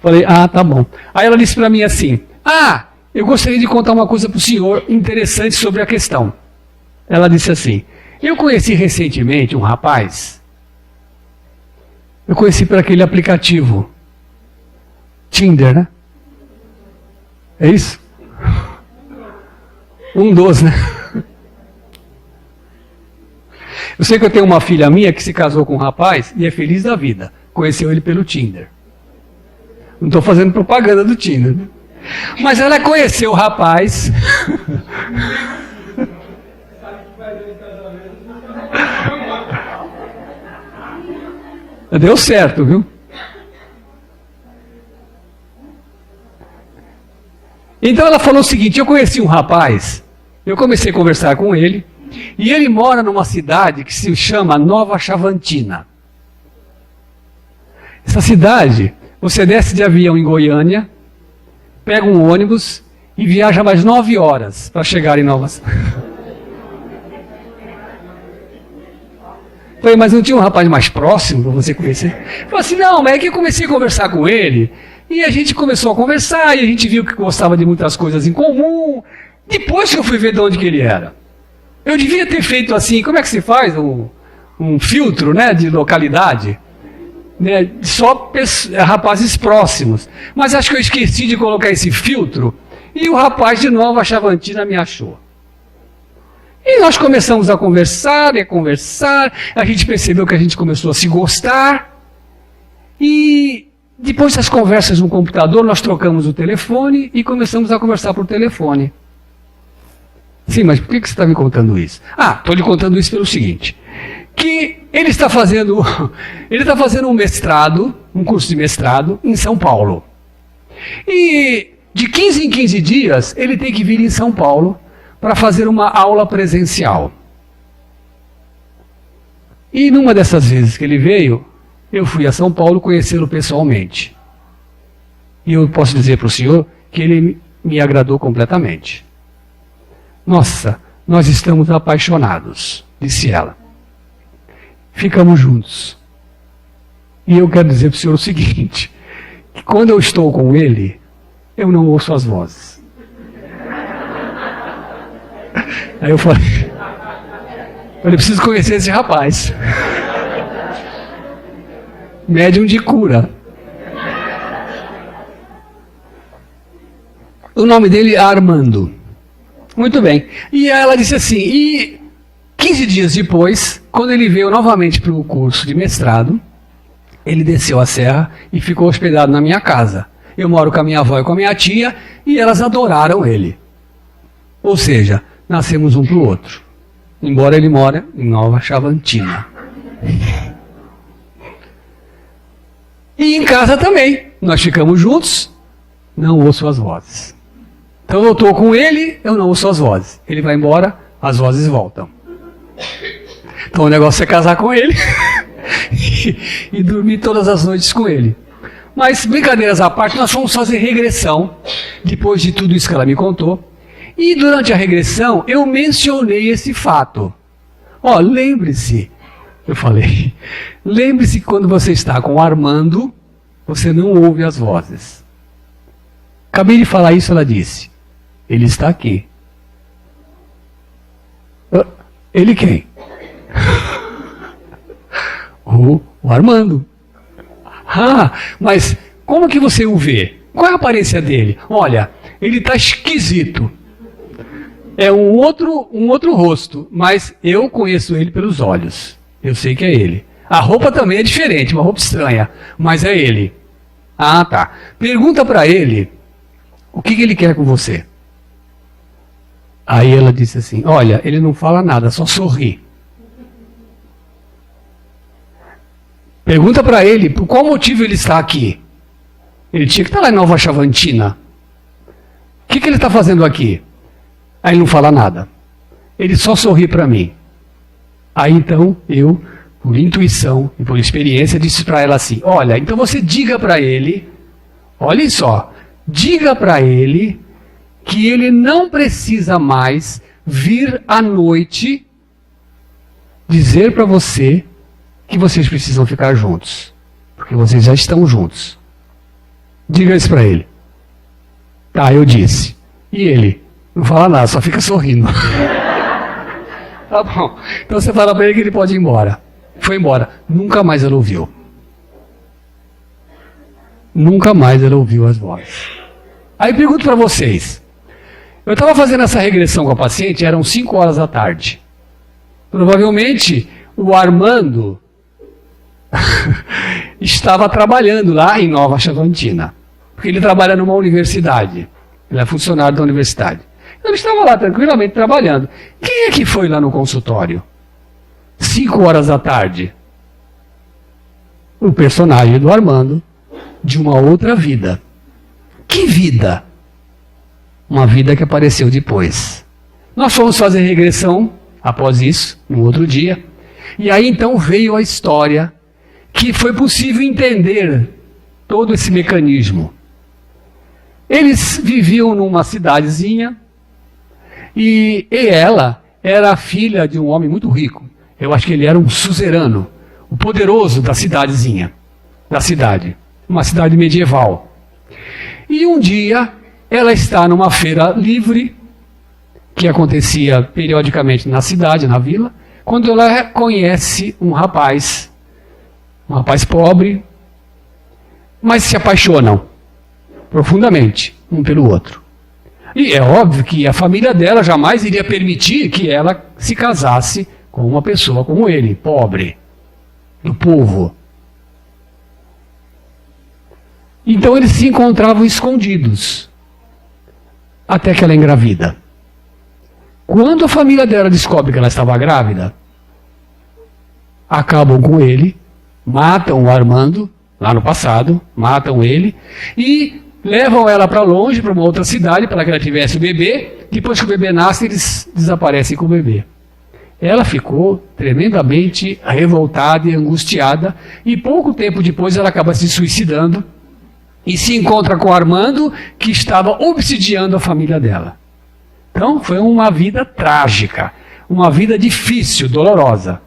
Falei: ah, tá bom. Aí ela disse para mim assim: ah, eu gostaria de contar uma coisa para o senhor interessante sobre a questão. Ela disse assim: eu conheci recentemente um rapaz, eu conheci por aquele aplicativo, Tinder, né? É isso? Um dos, né? Eu sei que eu tenho uma filha minha que se casou com um rapaz e é feliz da vida. Conheceu ele pelo Tinder. Não estou fazendo propaganda do Tinder, né? Mas ela conheceu o rapaz. Deu certo, viu? Então ela falou o seguinte: eu conheci um rapaz, eu comecei a conversar com ele, e ele mora numa cidade que se chama Nova Chavantina. Essa cidade, você desce de avião em Goiânia, pega um ônibus e viaja mais 9 horas para chegar em Nova. Falei: mas não tinha um rapaz mais próximo para você conhecer? Falei assim: não, mas é que eu comecei a conversar com ele, E a gente começou a conversar, e a gente viu que gostava de muitas coisas em comum. Depois que eu fui ver de onde que ele era. Eu devia ter feito assim, como é que se faz? Um filtro, né, de localidade. Né, só rapazes próximos. Mas acho que eu esqueci de colocar esse filtro, e o rapaz de Nova Chavantina me achou. E nós começamos a conversar, a gente percebeu que a gente começou a se gostar, e depois das conversas no computador, nós trocamos o telefone e começamos a conversar por telefone. Sim, mas por que você está me contando isso? Estou lhe contando isso pelo seguinte, que ele está fazendo um mestrado, um curso de mestrado em São Paulo. E de 15 em 15 dias, ele tem que vir em São Paulo para fazer uma aula presencial. E numa dessas vezes que ele veio, eu fui a São Paulo conhecê-lo pessoalmente. E eu posso dizer para o senhor que ele me agradou completamente. Nossa, nós estamos apaixonados, disse ela. Ficamos juntos. E eu quero dizer para o senhor o seguinte, que quando eu estou com ele, eu não ouço as vozes. Aí eu falei, preciso conhecer esse rapaz. Médium de cura. O nome dele é Armando. Muito bem. E ela disse assim, e 15 dias depois, quando ele veio novamente para o curso de mestrado, ele desceu a serra e ficou hospedado na minha casa. Eu moro com a minha avó e com a minha tia, e elas adoraram ele. Ou seja, nascemos um para o outro. Embora ele mora em Nova Chavantina. E em casa também. Nós ficamos juntos, não ouço as vozes. Então eu estou com ele, eu não ouço as vozes. Ele vai embora, as vozes voltam. Então o negócio é casar com ele e dormir todas as noites com ele. Mas, brincadeiras à parte, nós fomos fazer regressão, depois de tudo isso que ela me contou. E durante a regressão, eu mencionei esse fato. Lembre-se, eu falei, lembre-se que quando você está com o Armando, você não ouve as vozes. Acabei de falar isso, ela disse, ele está aqui. Ele quem? O Armando. Mas como que você o vê? Qual é a aparência dele? Olha, ele está esquisito. É um outro rosto, mas eu conheço ele pelos olhos. Eu sei que é ele. A roupa também é diferente, uma roupa estranha, mas é ele. Tá. Pergunta para ele o que ele quer com você. Aí ela disse assim, olha, ele não fala nada, só sorri. Pergunta para ele por qual motivo ele está aqui. Ele tinha que estar lá em Nova Chavantina. O que ele está fazendo aqui? Aí ele não fala nada. Ele só sorri para mim. Aí então eu, por intuição e por experiência, disse para ela assim, olha, então você diga para ele, olhem só, diga para ele que ele não precisa mais vir à noite dizer para você que vocês precisam ficar juntos. Porque vocês já estão juntos. Diga isso para ele. Tá, eu disse. E ele? Não fala nada, só fica sorrindo. Tá bom. Então você fala para ele que ele pode ir embora. Foi embora. Nunca mais ela ouviu. Nunca mais ela ouviu as vozes. Aí pergunto para vocês. Eu estava fazendo essa regressão com a paciente, eram 5 horas da tarde. Provavelmente o Armando estava trabalhando lá em Nova Chavantina. Porque ele trabalha numa universidade. Ele é funcionário da universidade. Ele estava lá tranquilamente trabalhando. Quem é que foi lá no consultório? 5 horas da tarde. O personagem do Armando, de uma outra vida. Que vida? Uma vida que apareceu depois. Nós fomos fazer regressão, após isso, no outro dia. E aí então veio a história que foi possível entender todo esse mecanismo. Eles viviam numa cidadezinha e ela era a filha de um homem muito rico. Eu acho que ele era um suzerano, o poderoso da cidadezinha, da cidade, uma cidade medieval. E um dia, ela está numa feira livre, que acontecia periodicamente na cidade, na vila, quando ela conhece um rapaz pobre, mas se apaixonam profundamente um pelo outro. E é óbvio que a família dela jamais iria permitir que ela se casasse com uma pessoa como ele, pobre, do povo. Então eles se encontravam escondidos, até que ela engravida. Quando a família dela descobre que ela estava grávida, acabam com ele, matam o Armando, lá no passado, matam ele, e levam ela para longe, para uma outra cidade, para que ela tivesse o bebê. Depois que o bebê nasce, eles desaparecem com o bebê. Ela ficou tremendamente revoltada e angustiada, e pouco tempo depois ela acaba se suicidando, e se encontra com o Armando, que estava obsidiando a família dela. Então foi uma vida trágica, uma vida difícil, dolorosa.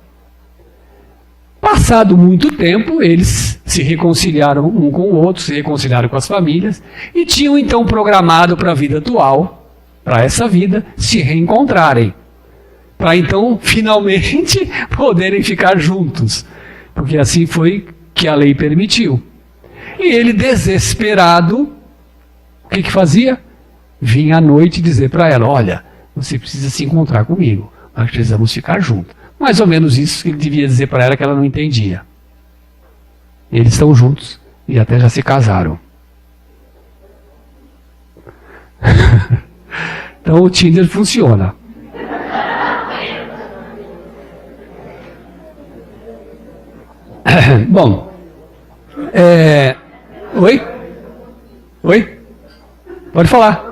Passado muito tempo, eles se reconciliaram um com o outro, se reconciliaram com as famílias, e tinham então programado para a vida atual, para essa vida, se reencontrarem. Para então, finalmente, poderem ficar juntos. Porque assim foi que a lei permitiu. E ele, desesperado, o que fazia? Vinha à noite dizer para ela, olha, você precisa se encontrar comigo, nós precisamos ficar juntos. Mais ou menos isso que ele devia dizer para ela, que ela não entendia. Eles estão juntos e até já se casaram. Então o Tinder funciona. Bom, oi? Oi? Pode falar.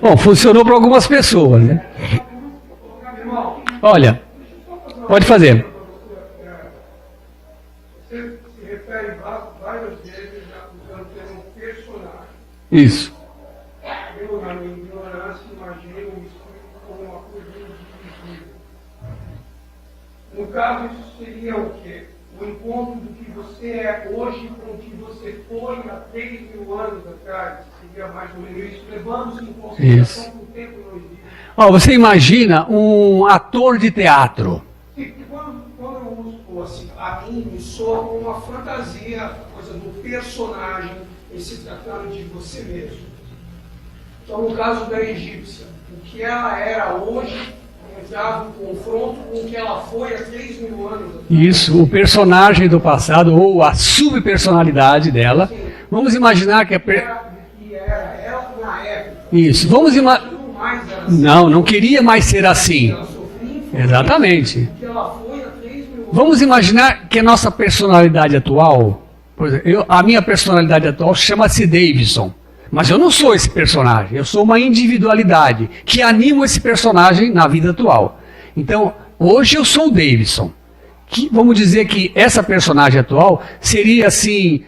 Bom, funcionou para algumas pessoas, né? Olha, pode fazer. Você se refere várias vezes usando o termo personagem. Isso. Eu, na minha ignorância, imagino o espírito como uma coisa invisível. No caso, isso seria o quê? O encontro do que você é hoje com o que você foi há 3 mil anos atrás. Seria mais ou menos isso. Levamos em consideração que o tempo não existe. Você imagina um ator de teatro. Sim, quando eu uso assim, anime, soa como uma fantasia, a coisa do personagem em se tratando de você mesmo. Então, no caso da egípcia, o que ela era hoje entrava em confronto com o que ela foi há 3 mil anos atrás. Isso, o personagem do passado, ou a subpersonalidade dela. Sim. Vamos imaginar que era ela na época. Isso, vamos imaginar. Não queria mais ser assim. Exatamente. Vamos imaginar que a nossa personalidade atual, por exemplo, a minha personalidade atual chama-se Davidson. Mas eu não sou esse personagem, eu sou uma individualidade que anima esse personagem na vida atual. Então, hoje eu sou o Davidson. Vamos dizer que essa personagem atual seria assim,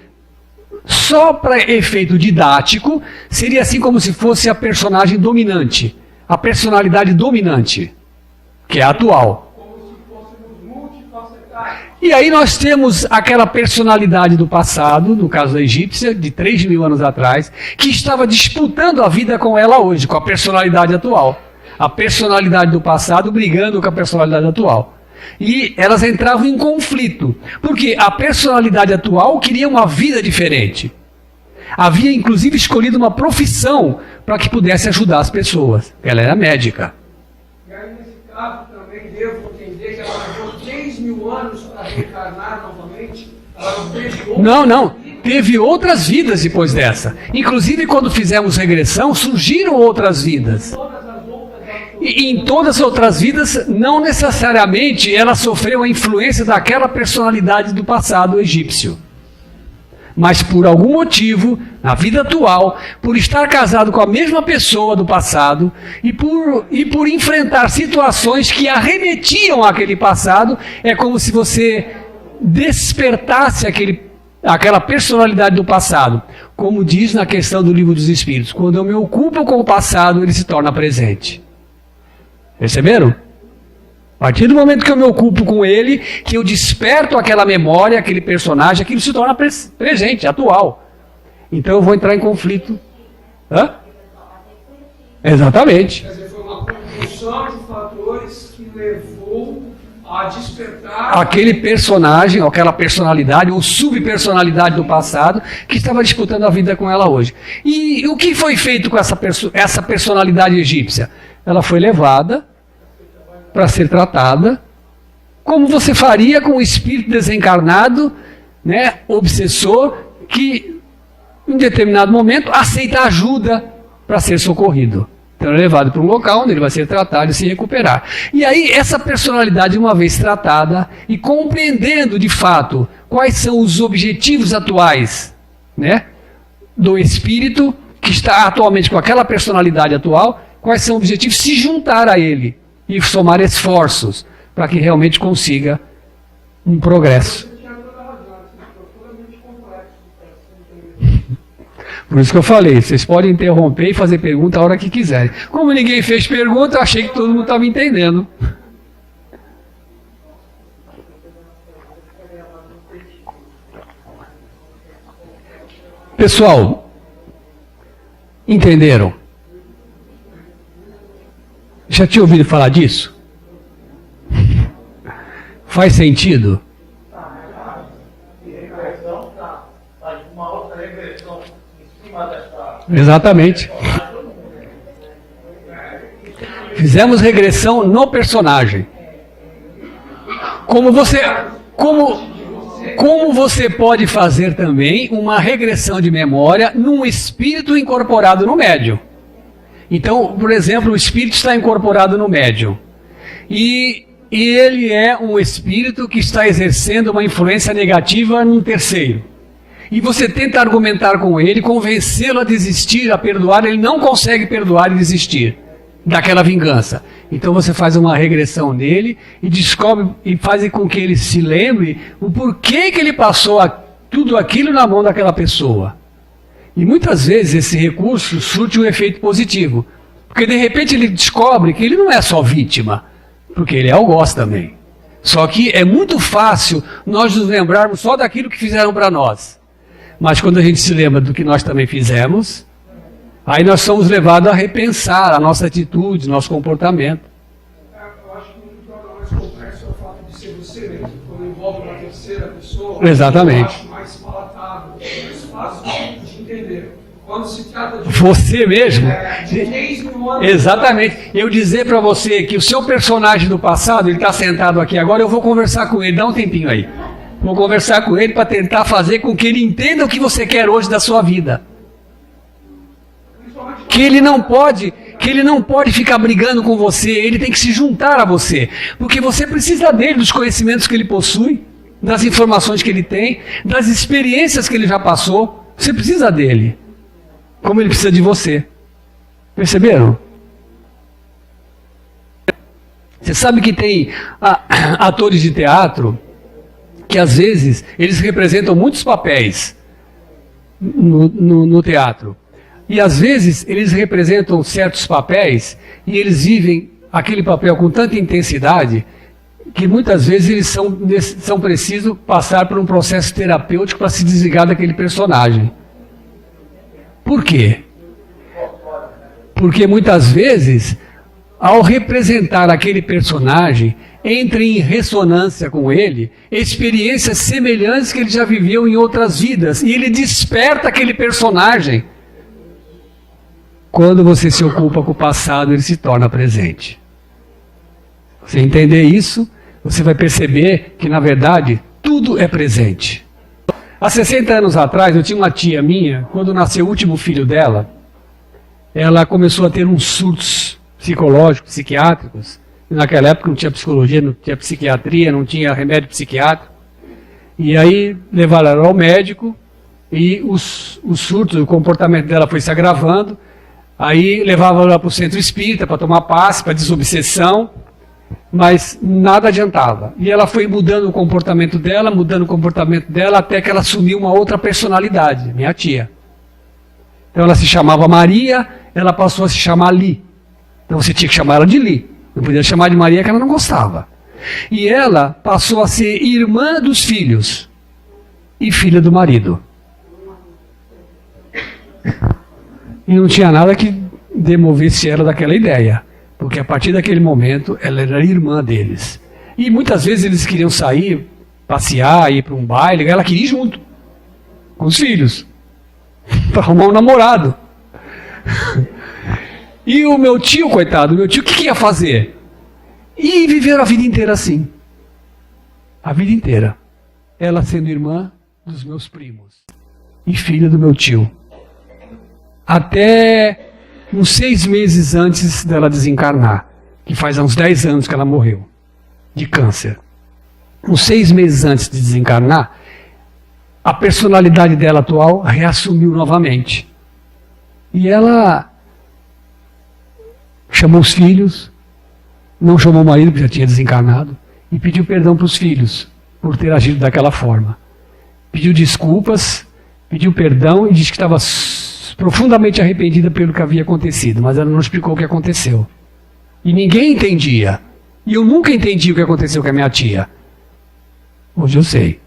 só para efeito didático, seria assim como se fosse a personagem dominante, a personalidade dominante, que é a atual. Como se fôssemos multifacetários. E aí nós temos aquela personalidade do passado, no caso da egípcia, de 3 mil anos atrás, que estava disputando a vida com ela hoje, com a personalidade atual. A personalidade do passado brigando com a personalidade atual. E elas entravam em conflito, porque a personalidade atual queria uma vida diferente. Havia inclusive escolhido uma profissão para que pudesse ajudar as pessoas. Ela era médica. E aí, nesse caso, também devo entender que ela levou 3 mil anos para reencarnar novamente. Ela não teve outras vidas depois dessa. Inclusive, quando fizemos regressão, surgiram outras vidas. E em todas as outras vidas, não necessariamente ela sofreu a influência daquela personalidade do passado egípcio. Mas por algum motivo, na vida atual, por estar casado com a mesma pessoa do passado e por enfrentar situações que arremetiam àquele passado, é como se você despertasse aquela personalidade do passado. Como diz na questão do Livro dos Espíritos, quando eu me ocupo com o passado, ele se torna presente. Perceberam? A partir do momento que eu me ocupo com ele, que eu desperto aquela memória, aquele personagem, aquilo se torna presente, atual. Então eu vou entrar em conflito. Hã? Exatamente. Quer dizer, foi uma conjunção de fatores que levou a despertar Aquele personagem, ou aquela personalidade, ou subpersonalidade do passado, que estava disputando a vida com ela hoje. E o que foi feito com essa personalidade egípcia? Ela foi levada para ser tratada, como você faria com um espírito desencarnado, né, obsessor, que em determinado momento aceita ajuda para ser socorrido. Então é levado para um local onde ele vai ser tratado e se recuperar. E aí essa personalidade, uma vez tratada e compreendendo de fato quais são os objetivos atuais, né, do espírito que está atualmente com aquela personalidade atual, quais são os objetivos, se juntar a ele e somar esforços para que realmente consiga um progresso. Por isso que eu falei, vocês podem interromper e fazer pergunta a hora que quiserem. Como ninguém fez pergunta, eu achei que todo mundo estava entendendo. Pessoal, entenderam? Já tinha ouvido falar disso? Faz sentido? Exatamente. Fizemos regressão no personagem. Como você pode fazer também uma regressão de memória num espírito incorporado no médium. Então, por exemplo, o espírito está incorporado no médium. E ele é um espírito que está exercendo uma influência negativa num terceiro. E você tenta argumentar com ele, convencê-lo a desistir, a perdoar, ele não consegue perdoar e desistir daquela vingança. Então você faz uma regressão nele e descobre e faz com que ele se lembre o porquê que ele passou tudo aquilo na mão daquela pessoa. E muitas vezes esse recurso surte um efeito positivo. Porque de repente ele descobre que ele não é só vítima, porque ele é algoz também. Só que é muito fácil nós nos lembrarmos só daquilo que fizeram para nós. Mas quando a gente se lembra do que nós também fizemos, aí nós somos levados a repensar a nossa atitude, nosso comportamento. Eu acho que o que torna mais complexo é o fato de ser você mesmo. Quando envolve uma terceira pessoa, Exatamente. eu acho mais palatável, mais fácil de entender. Quando se trata de Você mesmo? de 10 mil anos. Exatamente. Eu dizer para você que o seu personagem do passado, ele está sentado aqui agora, eu vou conversar com ele, dá um tempinho aí. Vou conversar com ele para tentar fazer com que ele entenda o que você quer hoje da sua vida. Que ele não pode ficar brigando com você, ele tem que se juntar a você. Porque você precisa dele, dos conhecimentos que ele possui, das informações que ele tem, das experiências que ele já passou. Você precisa dele, como ele precisa de você. Perceberam? Você sabe que tem atores de teatro que às vezes eles representam muitos papéis no teatro. E às vezes eles representam certos papéis e eles vivem aquele papel com tanta intensidade que muitas vezes eles são precisos passar por um processo terapêutico para se desligar daquele personagem. Por quê? Porque muitas vezes, ao representar aquele personagem, entra em ressonância com ele experiências semelhantes que ele já viveu em outras vidas. E ele desperta aquele personagem. Quando você se ocupa com o passado, ele se torna presente. Você entender isso, você vai perceber que, na verdade, tudo é presente. Há 60 anos atrás, eu tinha uma tia minha, quando nasceu o último filho dela, ela começou a ter uns surtos psicológicos, psiquiátricos. E naquela época não tinha psicologia, não tinha psiquiatria, não tinha remédio psiquiátrico. E aí levaram ela ao médico e os surtos, o comportamento dela foi se agravando. Aí levavam ela para o centro espírita para tomar passe, para desobsessão, mas nada adiantava. E ela foi mudando o comportamento dela, até que ela assumiu uma outra personalidade, minha tia. Então ela se chamava Maria, ela passou a se chamar Li. Então você tinha que chamar ela de Li. Não podia chamar de Maria que ela não gostava. E ela passou a ser irmã dos filhos e filha do marido. E não tinha nada que demovesse ela daquela ideia, porque a partir daquele momento ela era irmã deles. E muitas vezes eles queriam sair, passear, ir para um baile, ela queria ir junto, com os filhos, para arrumar um namorado. E o meu tio, coitado, o que ia fazer? E viveram a vida inteira assim. A vida inteira. Ela sendo irmã dos meus primos e filha do meu tio. Até uns 6 meses antes dela desencarnar, que faz uns 10 anos que ela morreu, de câncer. Uns 6 meses antes de desencarnar, a personalidade dela atual reassumiu novamente. E ela chamou os filhos, não chamou o marido, porque já tinha desencarnado, e pediu perdão para os filhos por ter agido daquela forma. Pediu desculpas, pediu perdão e disse que estava profundamente arrependida pelo que havia acontecido, mas ela não explicou o que aconteceu. E ninguém entendia. E eu nunca entendi o que aconteceu com a minha tia. Hoje eu sei.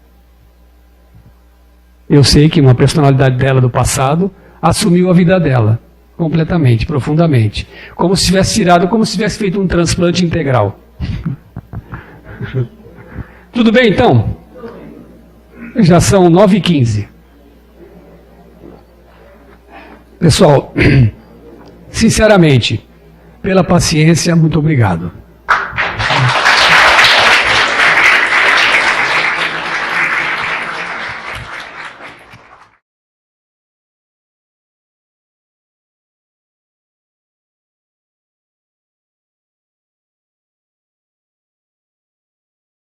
Eu sei que uma personalidade dela do passado assumiu a vida dela, completamente, profundamente. Como se tivesse tirado, como se tivesse feito um transplante integral. Tudo bem, então? Já são 9h15. Pessoal, sinceramente, pela paciência, muito obrigado.